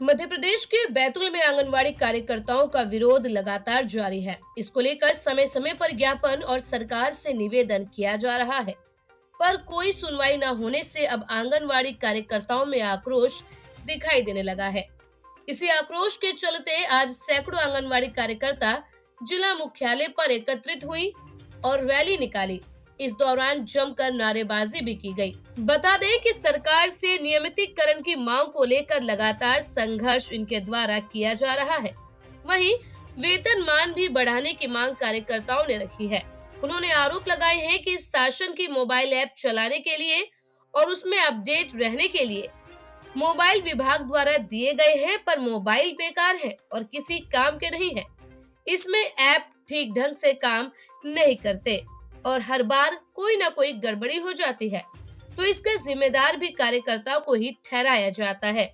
मध्य प्रदेश के बैतूल में आंगनवाड़ी कार्यकर्ताओं का विरोध लगातार जारी है। इसको लेकर समय समय पर ज्ञापन और सरकार से निवेदन किया जा रहा है, पर कोई सुनवाई न होने से अब आंगनवाड़ी कार्यकर्ताओं में आक्रोश दिखाई देने लगा है। इसी आक्रोश के चलते आज सैकड़ों आंगनवाड़ी कार्यकर्ता जिला मुख्यालय पर एकत्रित हुई और रैली निकाली। इस दौरान जमकर नारेबाजी भी की गई। बता दें कि सरकार से नियमितीकरण की मांग को लेकर लगातार संघर्ष इनके द्वारा किया जा रहा है। वहीं वेतनमान भी बढ़ाने की मांग कार्यकर्ताओं ने रखी है। उन्होंने आरोप लगाए हैं कि शासन की मोबाइल ऐप चलाने के लिए और उसमें अपडेट रहने के लिए मोबाइल विभाग द्वारा दिए गए हैं, पर मोबाइल बेकार है और किसी काम के नहीं है। इसमें ऐप ठीक ढंग से काम नहीं करते और हर बार कोई न कोई गड़बड़ी हो जाती है, तो इसका जिम्मेदार भी कार्यकर्ताओं को ही ठहराया जाता है।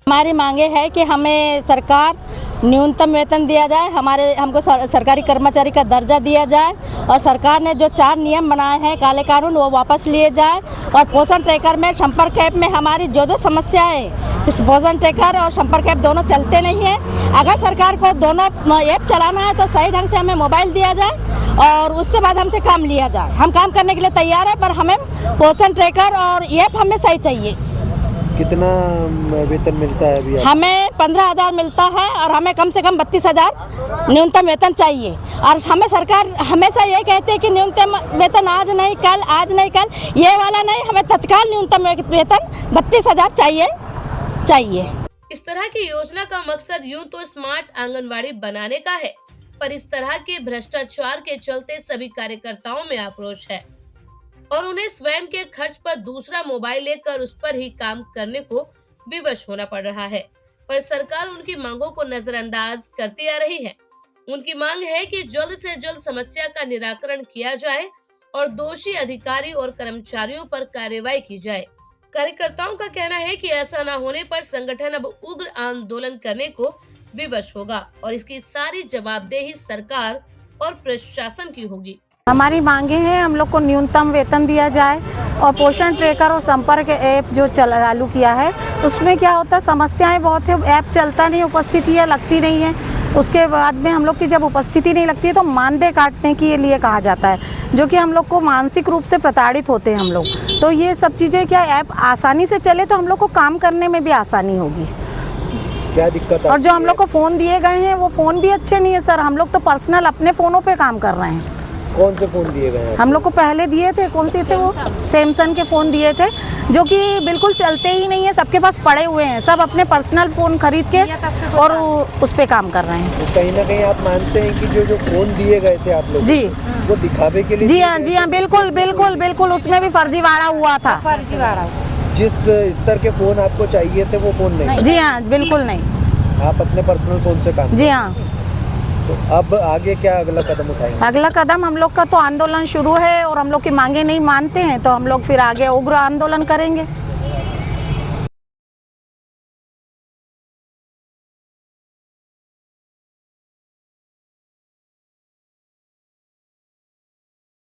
हमारी मांगे है कि हमें सरकार न्यूनतम वेतन दिया जाए, हमको सरकारी कर्मचारी का दर्जा दिया जाए और सरकार ने जो 4 नियम बनाए हैं काले कानून वो वापस लिए जाए और पोषण ट्रैकर में संपर्क ऐप में हमारी जो समस्या है, पोषण ट्रैकर और संपर्क ऐप दोनों चलते नहीं है। अगर सरकार को दोनों ऐप चलाना है तो सही ढंग से हमें मोबाइल दिया जाए और उससे बाद हमसे काम लिया जाए। हम काम करने के लिए तैयार है, पर हमें पोषण ट्रैकर और ऐप हमें सही चाहिए। कितना वेतन मिलता है अभी? हमें 15,000 मिलता है और हमें कम से कम 32,000 न्यूनतम वेतन चाहिए। और हमें सरकार हमेशा ये कहते हैं कि न्यूनतम वेतन आज नहीं कल, ये वाला नहीं, हमें तत्काल न्यूनतम वेतन 32,000 चाहिए। इस तरह की योजना का मकसद यूं तो स्मार्ट आंगनवाड़ी बनाने का है, पर इस तरह के भ्रष्टाचार के चलते सभी कार्यकर्ताओं में आक्रोश है और उन्हें स्वयं के खर्च पर दूसरा मोबाइल लेकर उस पर ही काम करने को विवश होना पड़ रहा है। पर सरकार उनकी मांगों को नजरअंदाज करती आ रही है। उनकी मांग है कि जल्द से जल्द समस्या का निराकरण किया जाए और दोषी अधिकारी और कर्मचारियों पर कार्रवाई की जाए। कार्यकर्ताओं का कहना है कि ऐसा न होने पर संगठन अब उग्र आंदोलन करने को विवश होगा और इसकी सारी जवाबदेही सरकार और प्रशासन की होगी। हमारी मांगे हैं, हम लोग को न्यूनतम वेतन दिया जाए और पोषण ट्रैकर और संपर्क ऐप जो चालू किया है उसमें क्या होता है, समस्याएं बहुत है। ऐप चलता नहीं, उपस्थितियाँ लगती नहीं है। उसके बाद में हम लोग की जब उपस्थिति नहीं लगती है तो मानदेय काटने के लिए कहा जाता है, जो कि हम लोग को मानसिक रूप से प्रताड़ित होते हैं हम लोग। तो ये सब चीज़ें क्या ऐप आसानी से चले तो हम लोग को काम करने में भी आसानी होगी। क्या दिक्कत? और जो हम लोग को फ़ोन दिए गए हैं वो फ़ोन भी अच्छे नहीं है सर। हम लोग तो पर्सनल अपने फ़ोनों पे काम कर रहे हैं। कौन से फ़ोन दिए गए हैं? हम लोग को पहले दिए थे, कौन से थे वो, सैमसंग के फ़ोन दिए थे, जो कि बिल्कुल चलते ही नहीं है। सबके पास पड़े हुए हैं, सब अपने पर्सनल फ़ोन खरीद के और उस पे काम कर रहे हैं। तो कहीं ना कहीं आप मानते हैं कि जो फ़ोन दिए गए थे आप लोग जी वो दिखावे के लिए? जी हाँ, बिल्कुल उसमें भी फर्जीवाड़ा हुआ था। जिस स्तर के फ़ोन आपको चाहिए थे वो फ़ोन नहीं? जी हाँ, बिल्कुल नहीं। आप अपने पर्सनल फ़ोन से काम? जी हाँ। तो अब आगे क्या अगला कदम उठाएंगे? अगला कदम हम लोग का तो आंदोलन शुरू है और हम लोग की मांगे नहीं मानते हैं तो हम लोग फिर आगे उग्र आंदोलन करेंगे।